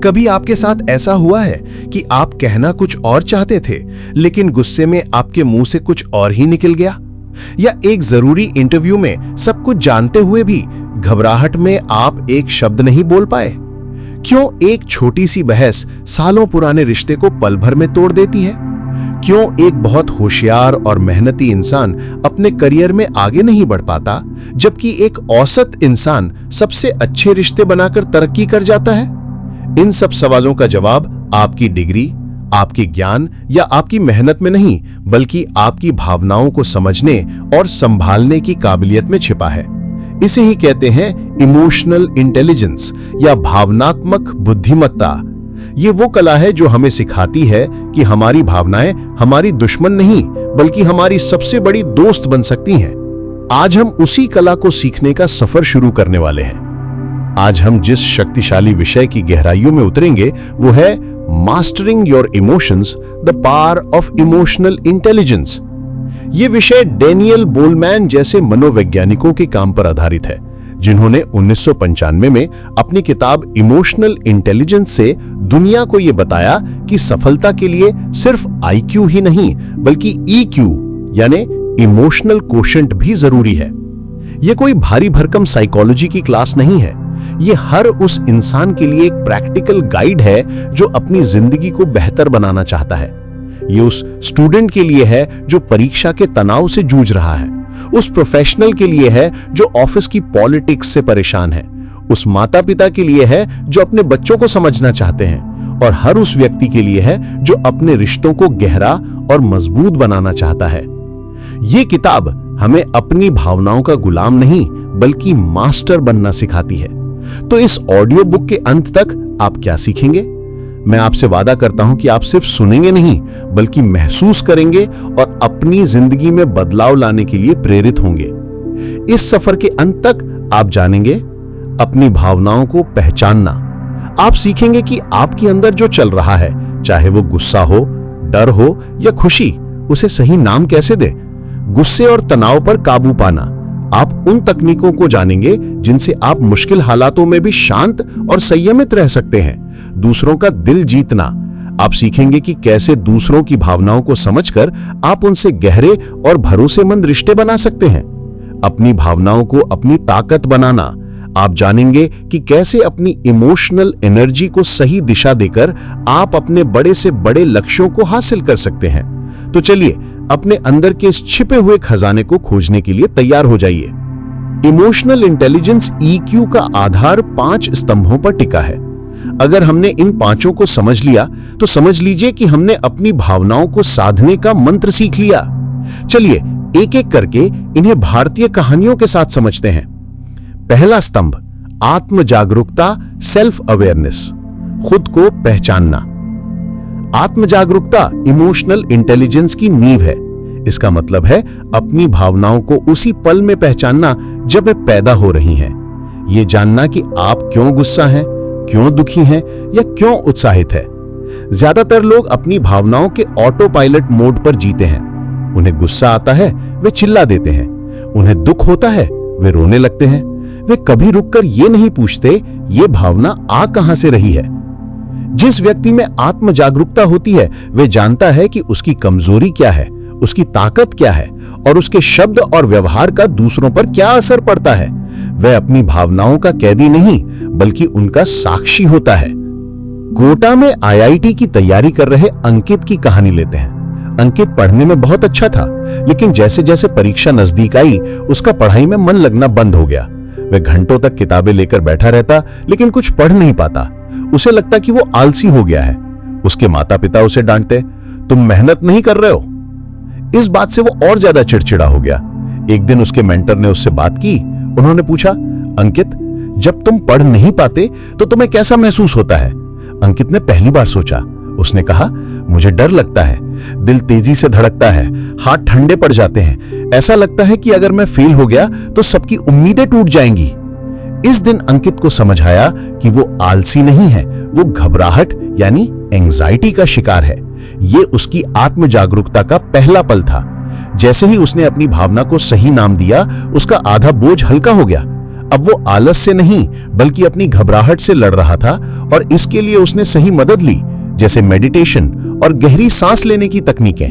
कभी आपके साथ ऐसा हुआ है कि आप कहना कुछ और चाहते थे, लेकिन गुस्से में आपके मुंह से कुछ और ही निकल गया? या एक जरूरी इंटरव्यू में सब कुछ जानते हुए भी घबराहट में आप एक शब्द नहीं बोल पाए? क्यों एक छोटी सी बहस सालों पुराने रिश्ते को पल भर में तोड़ देती है? क्यों एक बहुत होशियार और मेहनती इंसान अपने करियर में आगे नहीं बढ़ पाता, जबकि एक औसत इंसान सबसे अच्छे रिश्ते बनाकर तरक्की कर जाता है? इन सब सवालों का जवाब आपकी डिग्री, आपके ज्ञान या आपकी मेहनत में नहीं, बल्कि आपकी भावनाओं को समझने और संभालने की काबिलियत में छिपा है। इसे ही कहते हैं इमोशनल इंटेलिजेंस या भावनात्मक बुद्धिमत्ता। ये वो कला है जो हमें सिखाती है कि हमारी भावनाएं हमारी दुश्मन नहीं, बल्कि हमारी सबसे बड़ी दोस्त बन सकती हैं। आज हम उसी कला को सीखने का सफर शुरू करने वाले हैं। आज हम जिस शक्तिशाली विषय की गहराइयों में उतरेंगे वो है mastering your emotions, the power of emotional intelligence. ये विषय डेनियल गोलमैन जैसे मनोवैज्ञानिकों के काम पर आधारित है, जिन्होंने 1995 में अपनी किताब इमोशनल इंटेलिजेंस से दुनिया को यह बताया कि सफलता के लिए सिर्फ आईक्यू ही नहीं, बल्कि ईक्यू यानी इमोशनल कोशेंट भी जरूरी है। यह कोई भारी भरकम साइकोलॉजी की क्लास नहीं है। यह हर उस इंसान के लिए एक प्रैक्टिकल गाइड है जो अपनी जिंदगी को बेहतर बनाना चाहता है। यह उस स्टूडेंट के लिए है जो परीक्षा के तनाव से जूझ रहा है, उस प्रोफेशनल के लिए है जो ऑफिस की पॉलिटिक्स से परेशान है, उस माता पिता के लिए है जो अपने बच्चों को समझना चाहते हैं, और हर उस व्यक्ति के लिए है जो अपने रिश्तों को गहरा और मजबूत बनाना चाहता है। यह किताब हमें अपनी भावनाओं का गुलाम नहीं, बल्कि मास्टर बनना सिखाती है। तो इस ऑडियो बुक के अंत तक आप क्या सीखेंगे? मैं आपसे वादा करता हूं कि आप सिर्फ सुनेंगे नहीं, बल्कि महसूस करेंगे और अपनी जिंदगी में बदलाव लाने के लिए प्रेरित होंगे। इस सफर के अंत तक आप जानेंगे अपनी भावनाओं को पहचानना। आप सीखेंगे कि आपके अंदर जो चल रहा है, चाहे वो गुस्सा हो, डर हो या खुशी, उसे सही नाम कैसे दें। गुस्से और तनाव पर काबू पाना। आप उन तकनीकों को जानेंगे जिनसे आप मुश्किल हालातों में भी शांत और संयमित रह सकते हैं। दूसरों का दिल जीतना। आप सीखेंगे कि कैसे दूसरों की भावनाओं को समझकर आप उनसे गहरे और भरोसेमंद रिश्ते बना सकते हैं। अपनी भावनाओं को अपनी ताकत बनाना। आप जानेंगे कि कैसे अपनी इमोशनल एनर्जी को सही दिशा देकर आप अपने बड़े से बड़े लक्ष्यों को हासिल कर सकते हैं। तो चलिए अपने अंदर के इस छिपे हुए खजाने को खोजने के लिए तैयार हो जाइए। इमोशनल इंटेलिजेंस ईक्यू का आधार 5 स्तंभों पर टिका है। अगर हमने इन पांचों को समझ लिया तो समझ लीजिए कि हमने अपनी भावनाओं को साधने का मंत्र सीख लिया। चलिए एक एक करके इन्हें भारतीय कहानियों के साथ समझते हैं। पहला स्तंभ, आत्म जागरूकता, सेल्फ अवेयरनेस, खुद को पहचानना। आत्म जागरूकता इमोशनल इंटेलिजेंस की नींव है। इसका मतलब है अपनी भावनाओं को उसी पल में पहचानना जब वे पैदा हो रही हैं। ये जानना कि आप क्यों गुस्सा हैं, क्यों दुखी हैं या क्यों उत्साहित है। ज्यादातर लोग अपनी भावनाओं के ऑटो पायलट मोड पर जीते हैं। उन्हें गुस्सा आता है, वे चिल्ला देते हैं। उन्हें दुख होता है, वे रोने लगते हैं। वे कभी रुककर ये नहीं पूछते ये भावना आ कहां से रही है। जिस व्यक्ति में आत्म जागरूकता होती है, वे जानता है कि उसकी कमजोरी क्या है, उसकी ताकत क्या है और उसके शब्द और व्यवहार का दूसरों पर क्या असर पड़ता है। वह अपनी भावनाओं का कैदी नहीं, बल्कि उनका साक्षी होता है। कोटा में आईआईटी की तैयारी कर रहे अंकित की कहानी लेते हैं। अंकित पढ़ने में बहुत अच्छा था, लेकिन जैसे जैसे परीक्षा नजदीक आई, उसका पढ़ाई में मन लगना बंद हो गया। वह घंटों तक किताबें लेकर बैठा रहता, लेकिन कुछ पढ़ नहीं पाता। उसे लगता कि वो आलसी हो गया है। उसके माता पिता उसे डांटते, तुम मेहनत नहीं कर रहे हो। इस बात से वो और ज्यादा चिड़चिड़ा हो गया। एक दिन उसके मेंटर ने उससे बात की। उन्होंने पूछा, अंकित, जब तुम पढ़ नहीं पाते तो तुम्हें कैसा महसूस होता है? अंकित ने पहली बार सोचा। उसने कहा, मुझे डर लगता है, दिल तेजी से धड़कता है, हाथ ठंडे पड़ जाते हैं। ऐसा लगता है कि अगर मैं फेल हो गया तो सबकी उम्मीदें टूट जाएंगी। इस दिन अंकित को समझ आया कि वो आलसी नहीं है, वो घबराहट यानी एंजाइटी का शिकार है। ये उसकी आत्म जागरूकता का पहला पल था। जैसे ही उसने अपनी भावना को सही नाम दिया, उसका आधा बोझ हल्का हो गया। अब वो आलस से नहीं बल्कि अपनी घबराहट से लड़ रहा था और इसके लिए उसने सही मदद ली, जैसे मेडिटेशन और गहरी सांस लेने की तकनीकें।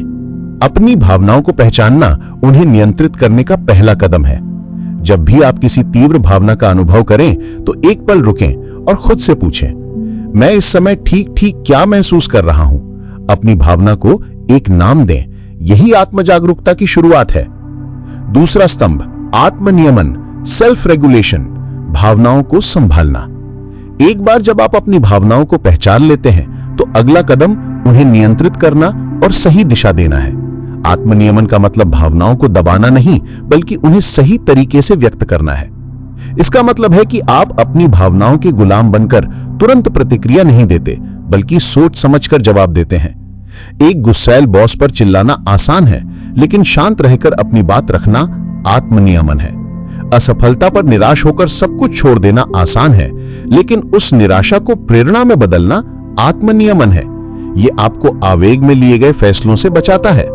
अपनी भावनाओं को पहचानना उन्हें नियंत्रित करने का पहला कदम है। जब भी आप किसी तीव्र भावना का अनुभव करें तो एक पल रुकें और खुद से पूछें, मैं इस समय ठीक ठीक क्या महसूस कर रहा हूं। अपनी भावना को एक नाम दें, यही आत्म जागरूकता की शुरुआत है। दूसरा स्तंभ, आत्मनियमन, सेल्फ रेगुलेशन, भावनाओं को संभालना। एक बार जब आप अपनी भावनाओं को पहचान लेते हैं तो अगला कदम उन्हें नियंत्रित करना और सही दिशा देना है। आत्मनियमन का मतलब भावनाओं को दबाना नहीं बल्कि उन्हें सही तरीके से व्यक्त करना है। इसका मतलब है कि आप अपनी भावनाओं के गुलाम बनकर तुरंत प्रतिक्रिया नहीं देते बल्कि सोच समझकर जवाब देते हैं। एक गुस्सैल बॉस पर चिल्लाना आसान है, लेकिन शांत रहकर अपनी बात रखना आत्मनियमन है। असफलता पर निराश होकर सब कुछ छोड़ देना आसान है, लेकिन उस निराशा को प्रेरणा में बदलना आत्मनियमन है। यह आपको आवेग में लिए गए फैसलों से बचाता है।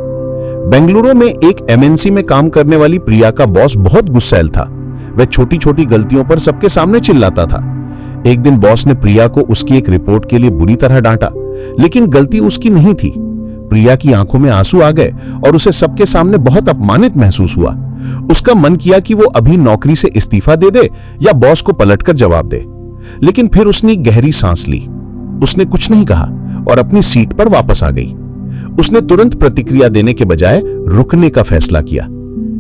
बेंगलुरु में एक एमएनसी में काम करने वाली प्रिया का बॉस बहुत गुस्सैल था। वह छोटी छोटी गलतियों पर सबके सामने चिल्लाता था। एक दिन बॉस ने प्रिया को उसकी एक रिपोर्ट के लिए बुरी तरह डांटा, लेकिन गलती उसकी नहीं थी। प्रिया की आंखों में आंसू आ गए और उसे सबके सामने बहुत अपमानित महसूस हुआ। उसका मन किया कि वो अभी नौकरी से इस्तीफा दे दे या बॉस को पलटकर जवाब दे, लेकिन फिर उसने गहरी सांस ली। उसने कुछ नहीं कहा और अपनी सीट पर वापस आ गई। उसने तुरंत प्रतिक्रिया देने के बजाय रुकने का फैसला किया।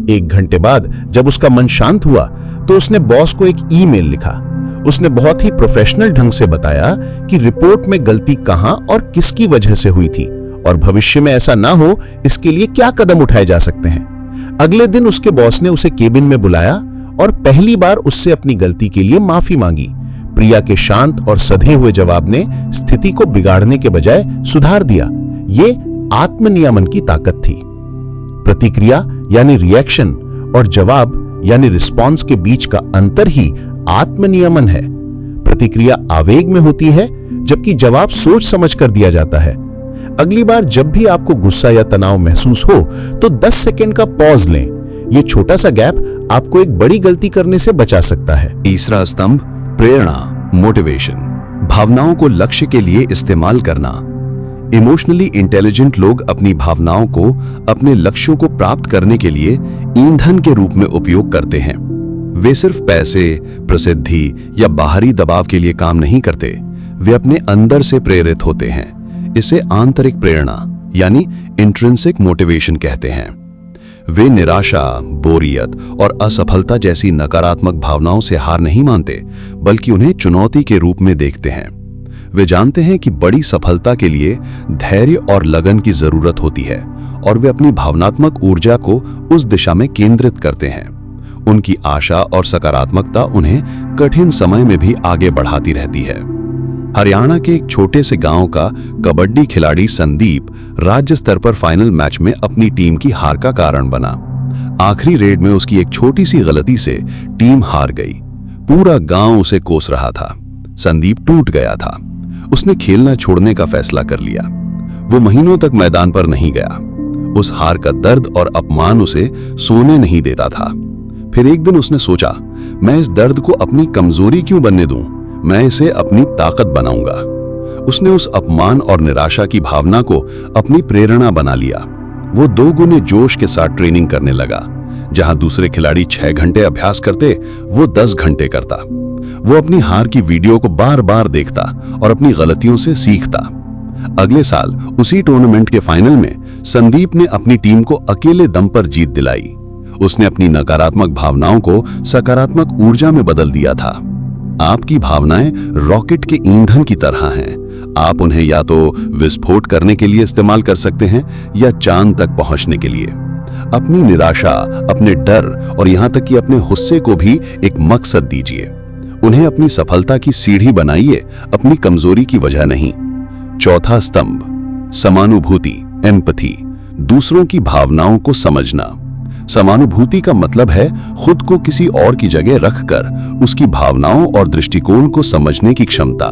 1 घंटे बाद जब उसका मन शांत हुआ तो उसने बॉस को एक ईमेल लिखा। उसने बहुत ही प्रोफेशनल ढंग से बताया कि रिपोर्ट में गलती कहां और किसकी वजह से हुई थी और भविष्य में ऐसा ना हो इसके लिए क्या कदम उठाए जा सकते हैं। अगले दिन उसके बॉस ने उसे केबिन में बुलाया और पहली बार उससे अपनी गलती के लिए माफी मांगी। प्रिया के शांत और सधे हुए जवाब ने स्थिति को बिगाड़ने के बजाय सुधार दिया। ये आत्मनियमन की ताकत थी। प्रतिक्रिया यानी रिएक्शन और जवाब यानी रिस्पॉन्स के बीच का अंतर ही आत्मनियमन है। प्रतिक्रिया आवेग में होती है जबकि जवाब सोच समझकर दिया जाता है। अगली बार जब भी आपको गुस्सा या तनाव महसूस हो तो 10 सेकंड का पॉज लें। यह छोटा सा गैप आपको एक बड़ी गलती करने से बचा सकता है। तीसरा स्तंभ, प्रेरणा, मोटिवेशन, भावनाओं को लक्ष्य के लिए इस्तेमाल करना। इमोशनली इंटेलिजेंट लोग अपनी भावनाओं को अपने लक्ष्यों को प्राप्त करने के लिए ईंधन के रूप में उपयोग करते हैं। वे सिर्फ पैसे, प्रसिद्धि या बाहरी दबाव के लिए काम नहीं करते, वे अपने अंदर से प्रेरित होते हैं। इसे आंतरिक प्रेरणा यानी इंट्रिंसिक मोटिवेशन कहते हैं। वे निराशा, बोरियत और असफलता जैसी नकारात्मक भावनाओं से हार नहीं मानते, बल्कि उन्हें चुनौती के रूप में देखते हैं। वे जानते हैं कि बड़ी सफलता के लिए धैर्य और लगन की जरूरत होती है और वे अपनी भावनात्मक ऊर्जा को उस दिशा में केंद्रित करते हैं। उनकी आशा और सकारात्मकता उन्हें कठिन समय में भी आगे बढ़ाती रहती है। हरियाणा के एक छोटे से गांव का कबड्डी खिलाड़ी संदीप राज्य स्तर पर फाइनल मैच में अपनी टीम की हार का कारण बना। आखिरी रेड में उसकी एक छोटी सी गलती से टीम हार गई। पूरा गांव उसे कोस रहा था। संदीप टूट गया था। उसने खेलना छोड़ने का फैसला कर लिया। वो महीनों तक मैदान पर नहीं गया। उस हार का दर्द और अपमान उसे सोने नहीं देता था। फिर एक दिन उसने सोचा, मैं इस दर्द को अपनी कमजोरी क्यों बनने दूं? मैं इसे अपनी ताकत बनाऊंगा। उसने उस अपमान और निराशा की भावना को अपनी प्रेरणा बना लिया। वो 2 गुने जोश के साथ ट्रेनिंग करने लगा। जहां दूसरे खिलाड़ी 6 घंटे अभ्यास करते, वो 10 घंटे करता। वो अपनी हार की वीडियो को बार बार देखता और अपनी गलतियों से सीखता। अगले साल उसी टूर्नामेंट के फाइनल में संदीप ने अपनी टीम को अकेले दम पर जीत दिलाई। उसने अपनी नकारात्मक भावनाओं को सकारात्मक ऊर्जा में बदल दिया था। आपकी भावनाएं रॉकेट के ईंधन की तरह हैं। आप उन्हें या तो विस्फोट करने के लिए इस्तेमाल कर सकते हैं या चांद तक पहुंचने के लिए। अपनी निराशा, अपने डर और यहां तक कि अपने गुस्से को भी एक मकसद दीजिए। उन्हें अपनी सफलता की सीढ़ी बनाइए, अपनी कमजोरी की वजह नहीं। चौथा स्तंभ, समानुभूति, एम्पैथी, दूसरों की भावनाओं को समझना। समानुभूति का मतलब है खुद को किसी और की जगह रखकर उसकी भावनाओं और दृष्टिकोण को समझने की क्षमता।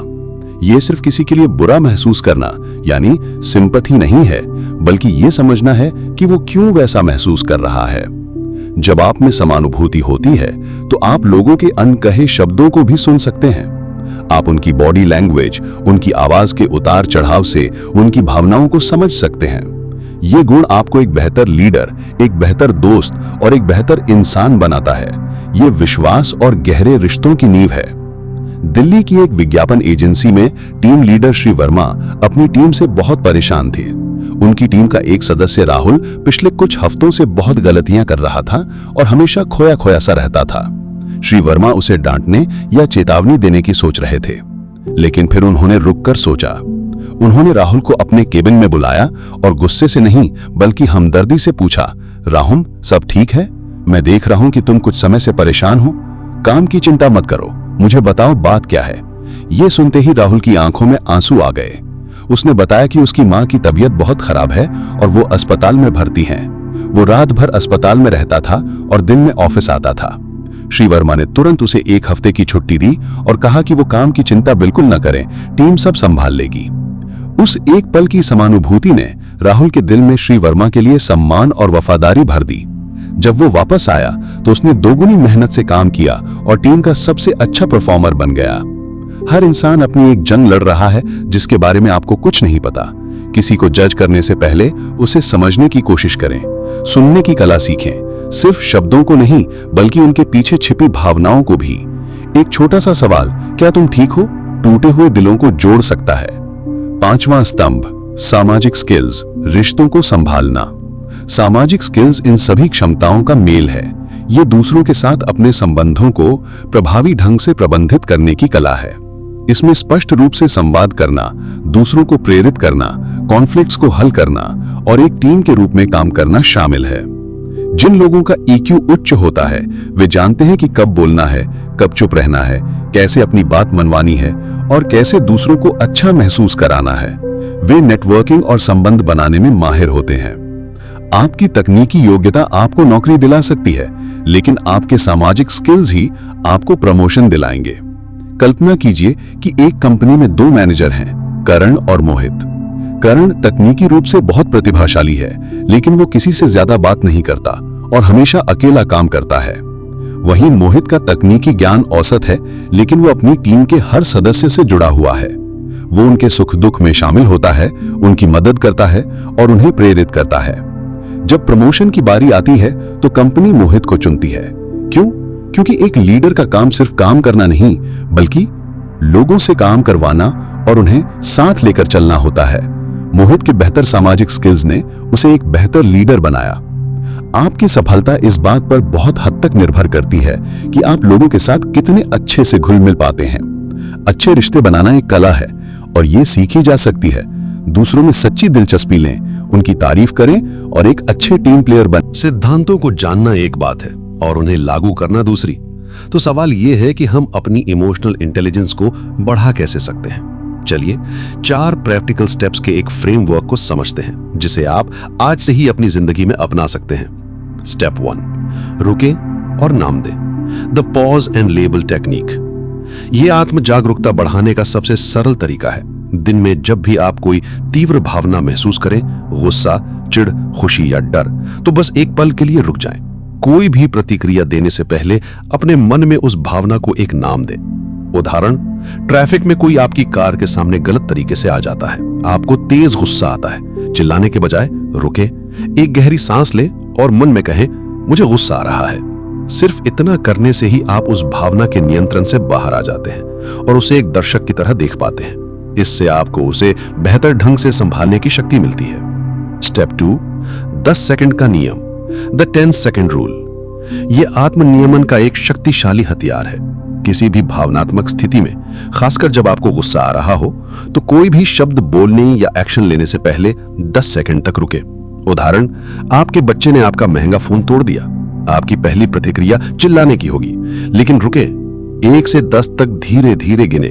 यह सिर्फ किसी के लिए बुरा महसूस करना यानी सिंपैथी नहीं है, बल्कि यह समझना है कि वो क्यों वैसा महसूस कर रहा है। जब आप में समानुभूति होती है तो आप लोगों के अनकहे शब्दों को भी सुन सकते हैं। आप उनकी बॉडी लैंग्वेज, उनकी आवाज के उतार चढ़ाव से उनकी भावनाओं को समझ सकते हैं। ये गुण आपको एक बेहतर लीडर, एक बेहतर दोस्त और एक बेहतर इंसान बनाता है। ये विश्वास और गहरे रिश्तों की नींव है। दिल्ली की एक विज्ञापन एजेंसी में टीम लीडर श्री वर्मा अपनी टीम से बहुत परेशान थे। उनकी टीम का एक सदस्य राहुल पिछले कुछ हफ्तों से बहुत गलतियां कर रहा था और हमेशा खोया खोया सा रहता था। श्री वर्मा उसे डांटने या चेतावनी देने की सोच रहे थे, लेकिन फिर उन्होंने रुककर सोचा। उन्होंने राहुल को अपने केबिन में बुलाया और गुस्से से नहीं बल्कि हमदर्दी से पूछा, राहुल, सब ठीक है? मैं देख रहा हूं कि तुम कुछ समय से परेशान हो। काम की चिंता मत करो, मुझे बताओ बात क्या है। ये सुनते ही राहुल की आंखों में आंसू आ गए। उसने बताया कि उसकी मां की तबीयत बहुत खराब है और वो अस्पताल में भर्ती हैं। वो रात भर अस्पताल में रहता था और दिन में ऑफिस आता था। श्री वर्मा ने तुरंत उसे 1 हफ्ते की छुट्टी दी और कहा कि वो काम की चिंता बिल्कुल न करें, टीम सब संभाल लेगी। उस एक पल की समानुभूति ने राहुल के दिल में श्री वर्मा के लिए सम्मान और वफादारी भर दी। जब वो वापस आया तो उसने दोगुनी मेहनत से काम किया और टीम का सबसे अच्छा परफॉर्मर बन गया। हर इंसान अपनी एक जंग लड़ रहा है जिसके बारे में आपको कुछ नहीं पता। किसी को जज करने से पहले उसे समझने की कोशिश करें, सुनने की कला सीखें, सिर्फ शब्दों को नहीं बल्कि उनके पीछे छिपी भावनाओं को भी। एक छोटा सा सवाल, क्या तुम ठीक हो, टूटे हुए दिलों को जोड़ सकता है। 5वां स्तंभ, सामाजिक स्किल्स, रिश्तों को संभालना। सामाजिक स्किल्स इन सभी क्षमताओं का मेल है। ये दूसरों के साथ अपने संबंधों को प्रभावी ढंग से प्रबंधित करने की कला है। इसमें स्पष्ट रूप से संवाद करना, दूसरों को प्रेरित करना, कॉन्फ्लिक्ट्स को हल करना और एक टीम के रूप में काम करना शामिल है। जिन लोगों का EQ उच्च होता है वे जानते हैं कि कब बोलना है, कब चुप रहना है, कैसे अपनी बात मनवानी है और कैसे दूसरों को अच्छा महसूस कराना है। वे नेटवर्किंग और संबंध बनाने में माहिर होते हैं। आपकी तकनीकी योग्यता आपको नौकरी दिला सकती है, लेकिन आपके सामाजिक स्किल्स ही आपको प्रमोशन दिलाएंगे। कल्पना कीजिए कि एक कंपनी में 2 मैनेजर हैं, करण और मोहित। करण तकनीकी रूप से बहुत प्रतिभाशाली है, लेकिन वो किसी से ज्यादा बात नहीं करता और हमेशा अकेला काम करता है। वहीं मोहित का तकनीकी ज्ञान औसत है, लेकिन वो अपनी टीम के हर सदस्य से जुड़ा हुआ है। वो उनके सुख दुख में शामिल होता है, उनकी मदद करता है और उन्हें प्रेरित करता है। जब प्रमोशन की बारी आती है तो कंपनी मोहित को चुनती है। क्यों? क्योंकि एक लीडर का काम सिर्फ काम करना नहीं बल्कि लोगों से काम करवाना और उन्हें साथ लेकर चलना होता है। मोहित के बेहतर सामाजिक स्किल्स ने उसे एक बेहतर लीडर बनाया। आपकी सफलता इस बात पर बहुत हद तक निर्भर करती है कि आप लोगों के साथ कितने अच्छे से घुल मिल पाते हैं। अच्छे रिश्ते बनाना एक कला है और ये सीखी जा सकती है। दूसरों में सच्ची दिलचस्पी लें, उनकी तारीफ करें और एक अच्छे टीम प्लेयर बन। सिद्धांतों को जानना एक बात है और उन्हें लागू करना दूसरी। तो सवाल यह है कि हम अपनी इमोशनल इंटेलिजेंस को बढ़ा कैसे सकते हैं। चलिए 4 प्रैक्टिकल स्टेप्स के एक फ्रेमवर्क को समझते हैं जिसे आप आज से ही अपनी जिंदगी में अपना सकते हैं। स्टेप 1, रुके और नाम दें। The pause and label technique. यह आत्म जागरूकता बढ़ाने का सबसे सरल तरीका है। दिन में जब भी आप कोई तीव्र भावना महसूस करें, गुस्सा, चिढ़, खुशी या डर, तो बस एक पल के लिए रुक जाएं। कोई भी प्रतिक्रिया देने से पहले अपने मन में उस भावना को एक नाम दें। उदाहरण, ट्रैफिक में कोई आपकी कार के सामने गलत तरीके से आ जाता है। आपको तेज गुस्सा आता है। चिल्लाने के बजाय रुके, एक गहरी सांस लें और मन में कहें, मुझे गुस्सा आ रहा है। सिर्फ इतना करने से ही आप उस भावना के नियंत्रण से बाहर आ जाते हैं और उसे एक दर्शक की तरह देख पाते हैं। इससे आपको उसे बेहतर ढंग से संभालने की शक्ति मिलती है। स्टेप 2, 10 सेकंड का नियम, द 10 सेकंड रूल। यह आत्म नियमन का एक शक्तिशाली हथियार है। किसी भी भावनात्मक स्थिति में, खासकर जब आपको गुस्सा आ रहा हो, तो कोई भी शब्द बोलने या एक्शन लेने से पहले 10 सेकंड तक रुके। उदाहरण, आपके बच्चे ने आपका महंगा फोन तोड़ दिया। आपकी पहली प्रतिक्रिया चिल्लाने की होगी, लेकिन रुके, 1 से 10 तक धीरे धीरे गिने।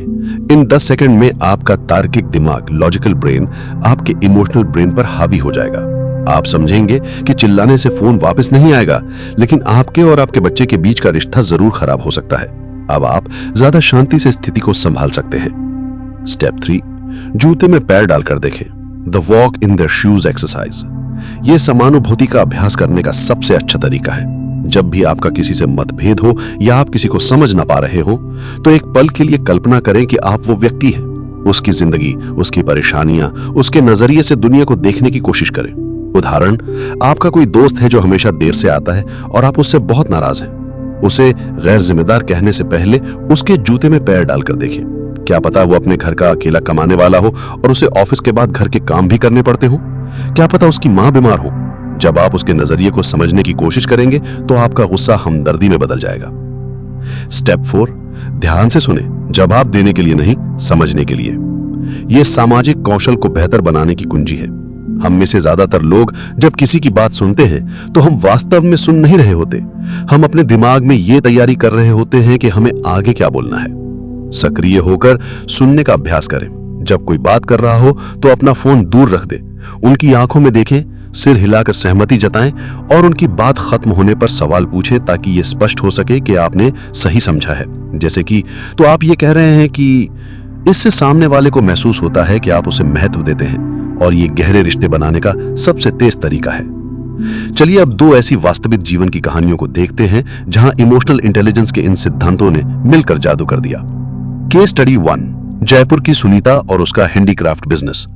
इन 10 सेकंड में आपका तार्किक दिमाग, लॉजिकल ब्रेन, आपके इमोशनल ब्रेन पर हावी हो जाएगा। आप समझेंगे कि चिल्लाने से फोन वापस नहीं आएगा, लेकिन आपके और आपके बच्चे के बीच का रिश्ता जरूर खराब हो सकता है। अब आप ज्यादा शांति से स्थिति को संभाल सकते हैं। स्टेप 3, जूते में पैर डालकर देखें, the walk in their shoes exercise. यह समानुभूति का अभ्यास करने का सबसे अच्छा तरीका है। जब भी आपका किसी से मतभेद हो या आप किसी को समझ ना पा रहे हो, तो एक पल के लिए कल्पना करें कि आप वो व्यक्ति हैं। उसकी जिंदगी, उसकी परेशानियां, उसके नजरिए से दुनिया को देखने की कोशिश करें। उदाहरण, आपका कोई दोस्त है जो हमेशा देर से आता है और आप उससे बहुत नाराज हैं। उसे गैर जिम्मेदार कहने से पहले उसके जूते में पैर डालकर देखें। क्या पता वो अपने घर का अकेला कमाने वाला हो और उसे ऑफिस के बाद घर के काम भी करने पड़ते हो। क्या पता उसकी मां बीमार हो। जब आप उसके नजरिए को समझने की कोशिश करेंगे तो आपका गुस्सा हमदर्दी में बदल जाएगा। स्टेप 4, ध्यान से सुने, जवाब देने के लिए नहीं, समझने के लिए। यह सामाजिक कौशल को बेहतर बनाने की कुंजी है। हम में से ज्यादातर लोग जब किसी की बात सुनते हैं तो हम वास्तव में सुन नहीं रहे होते। हम अपने दिमाग में यह तैयारी कर रहे होते हैं कि हमें आगे क्या बोलना है। सक्रिय होकर सुनने का अभ्यास करें। जब कोई बात कर रहा हो तो अपना फोन दूर रख दें, उनकी आंखों में देखें, सिर हिलाकर सहमति जताएं और उनकी बात खत्म होने पर सवाल पूछें ताकि यह स्पष्ट हो सके कि आपने सही समझा है। जैसे कि, तो आप ये कह रहे हैं कि, इससे सामने वाले को महसूस होता है कि आप उसे महत्व देते हैं और ये गहरे रिश्ते बनाने का सबसे तेज तरीका है। चलिए अब 2 ऐसी वास्तविक जीवन की कहानियों को देखते हैं जहां इमोशनल इंटेलिजेंस के इन सिद्धांतों ने मिलकर जादू कर दिया। केस स्टडी 1, जयपुर की सुनीता और उसका हैंडीक्राफ्ट बिजनेस।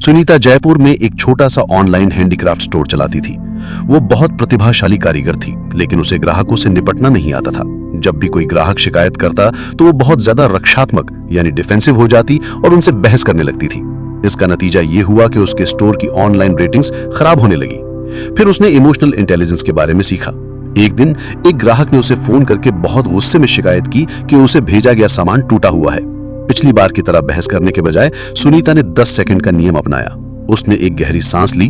सुनीता जयपुर में एक छोटा सा ऑनलाइन हैंडीक्राफ्ट स्टोर चलाती थी। वो बहुत प्रतिभाशाली कारीगर थी, लेकिन उसे ग्राहकों से निपटना नहीं आता था। जब भी कोई ग्राहक शिकायत करता तो वो बहुत ज्यादा रक्षात्मक यानी डिफेंसिव हो जाती और उनसे बहस करने लगती थी। इसका नतीजा ये हुआ कि उसके स्टोर की ऑनलाइन रेटिंग्स खराब होने लगी। फिर उसने इमोशनल इंटेलिजेंस के बारे में सीखा। एक दिन एक ग्राहक ने उसे फोन करके बहुत गुस्से में शिकायत की कि उसे भेजा गया सामान टूटा हुआ है। पिछली बार की तरह बहस करने के बजाय सुनीता ने 10 सेकंड का नियम अपनाया। उसने एक गहरी सांस ली,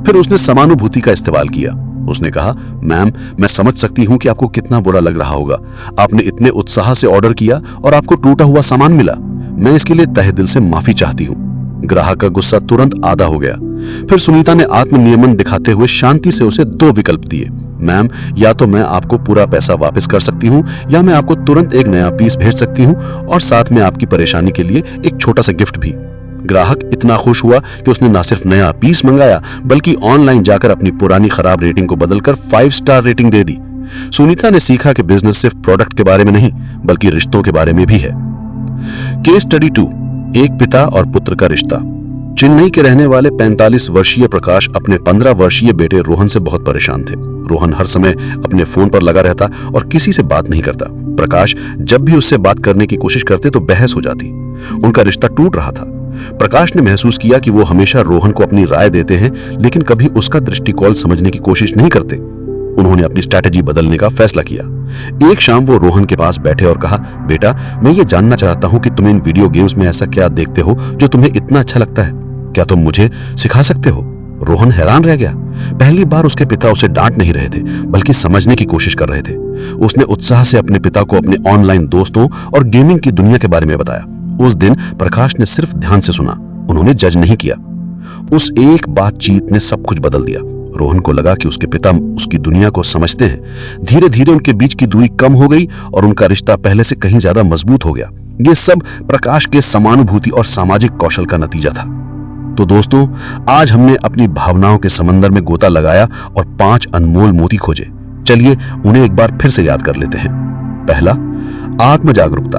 फिर उसने समानुभूति का इस्तेमाल किया। उसने कहा, मैम, मैं समझ सकती हूं कि आपको कितना बुरा लग रहा होगा। आपने इतने उत्साह से ऑर्डर किया और आपको टूटा हुआ सामान मिला। मैं इसके लिए तहे दिल से माफी चाहती हूं। ग्राहक का गुस्सा तुरंत आधा हो गया। फिर सुनीता ने आत्मनियमन दिखाते हुए शांति से उसे 2 विकल्प दिए। मैम, या तो मैं आपको पूरा पैसा वापस कर सकती हूँ या मैं आपको तुरंत एक नया पीस भेज सकती हूँ और साथ में आपकी परेशानी के लिए एक छोटा सा गिफ्ट भी। ग्राहक इतना खुश हुआ कि उसने न सिर्फ नया पीस मंगाया बल्कि ऑनलाइन जाकर अपनी पुरानी खराब रेटिंग को बदलकर 5 स्टार रेटिंग दे दी। सुनीता ने सीखा कि बिजनेस सिर्फ प्रोडक्ट के बारे में नहीं बल्कि रिश्तों के बारे में भी है। केस स्टडी 2, एक पिता और पुत्र का रिश्ता। चेन्नई के रहने वाले 45 वर्षीय प्रकाश अपने 15 वर्षीय बेटे रोहन से बहुत परेशान थे। रोहन हर समय अपने फोन पर लगा रहता और किसी से बात नहीं करता। प्रकाश जब भी उससे बात करने की कोशिश करते तो बहस हो जाती। उनका रिश्ता टूट रहा था। प्रकाश ने महसूस किया कि वो हमेशा रोहन को अपनी राय देते हैं लेकिन कभी उसका दृष्टिकोण समझने की कोशिश नहीं करते। उन्होंने अपनी स्ट्रैटेजी बदलने का फैसला किया। एक शाम वो रोहन के पास बैठे और कहा, बेटा, मैं ये जानना चाहता हूँ कि तुम इन वीडियो गेम्स में ऐसा क्या देखते हो जो तुम्हें इतना अच्छा लगता है। क्या तुम मुझे सिखा सकते हो? रोहन हैरान रह गया। पहली बार उसके पिता उसे डांट नहीं रहे थे बल्कि समझने की कोशिश कर रहे थे। उसने उत्साह से अपने पिता को अपने ऑनलाइन दोस्तों और गेमिंग की दुनिया के बारे में बताया। उस दिन प्रकाश ने सिर्फ ध्यान से सुना, उन्होंने जज नहीं किया। उस एक बातचीत ने सब कुछ बदल दिया। रोहन को लगा कि उसके पिता उसकी दुनिया को समझते हैं। धीरे धीरे उनके बीच की दूरी कम हो गई और उनका रिश्ता पहले से कहीं ज्यादा मजबूत हो गया। ये सब प्रकाश के समानुभूति और सामाजिक कौशल का नतीजा था। तो दोस्तों, आज हमने अपनी भावनाओं के समंदर में गोता लगाया और 5 अनमोल मोती खोजे। चलिए उन्हें एक बार फिर से याद कर लेते हैं। पहला, आत्म जागरूकता।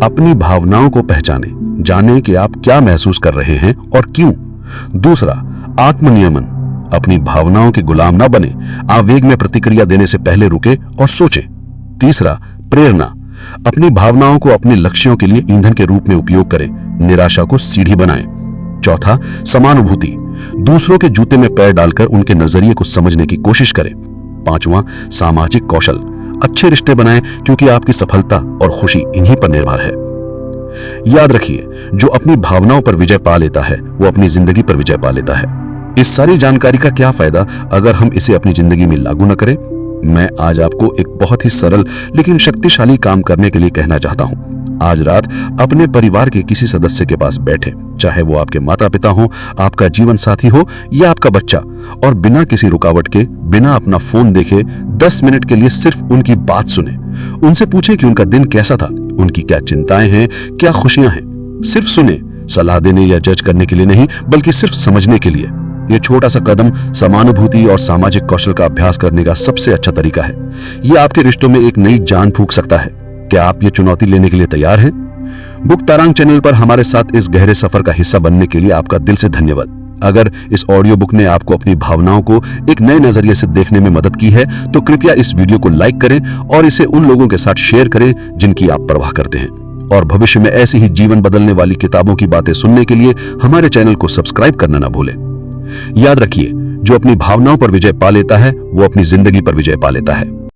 अपनी भावनाओं को पहचानें, जानें कि आप क्या महसूस कर रहे हैं और क्यों। दूसरा, आत्मनियमन। अपनी भावनाओं के गुलाम ना बने, आवेग में प्रतिक्रिया देने से पहले रुके और सोचें। तीसरा, प्रेरणा। अपनी भावनाओं को अपने लक्ष्यों के लिए ईंधन के रूप में उपयोग करें, निराशा को सीढ़ी बनाएं। चौथा, समानुभूति। दूसरों के जूते में पैर डालकर उनके नजरिए को समझने की कोशिश करें। पांचवां, सामाजिक कौशल। अच्छे रिश्ते बनाएं क्योंकि आपकी सफलता और खुशी इन्हीं पर निर्भर है। याद रखिए, जो अपनी भावनाओं पर विजय पा लेता है वो अपनी जिंदगी पर विजय पा लेता है। इस सारी जानकारी का क्या फायदा अगर हम इसे अपनी जिंदगी में लागू न करें? मैं आज आपको एक बहुत ही सरल लेकिन शक्तिशाली काम करने के लिए कहना चाहता हूं। आज रात अपने परिवार के किसी सदस्य के पास बैठे, चाहे वो आपके माता पिता हो, आपका जीवन साथी हो या आपका बच्चा, और बिना किसी रुकावट के, बिना अपना फोन देखे 10 मिनट के लिए सिर्फ उनकी बात सुने। उनसे पूछें कि उनका दिन कैसा था, उनकी क्या चिंताएं हैं, क्या खुशियां हैं। सिर्फ सुने, सलाह देने या जज करने के लिए नहीं बल्कि सिर्फ समझने के लिए। ये छोटा सा कदम समानुभूति और सामाजिक कौशल का अभ्यास करने का सबसे अच्छा तरीका है। ये आपके रिश्तों में एक नई जान फूंक सकता है। क्या आप ये चुनौती लेने के लिए तैयार हैं? बुक तारांग चैनल पर हमारे साथ इस गहरे सफर का हिस्सा बनने के लिए आपका दिल से धन्यवाद। अगर इस ऑडियो बुक ने आपको अपनी भावनाओं को एक नए नजरिए से देखने में मदद की है तो कृपया इस वीडियो को लाइक करें और इसे उन लोगों के साथ शेयर करें जिनकी आप परवाह करते हैं। और भविष्य में ऐसी ही जीवन बदलने वाली किताबों की बातें सुनने के लिए हमारे चैनल को सब्सक्राइब करना ना भूलें। याद रखिए, जो अपनी भावनाओं पर विजय पा लेता है वो अपनी जिंदगी पर विजय पा लेता है।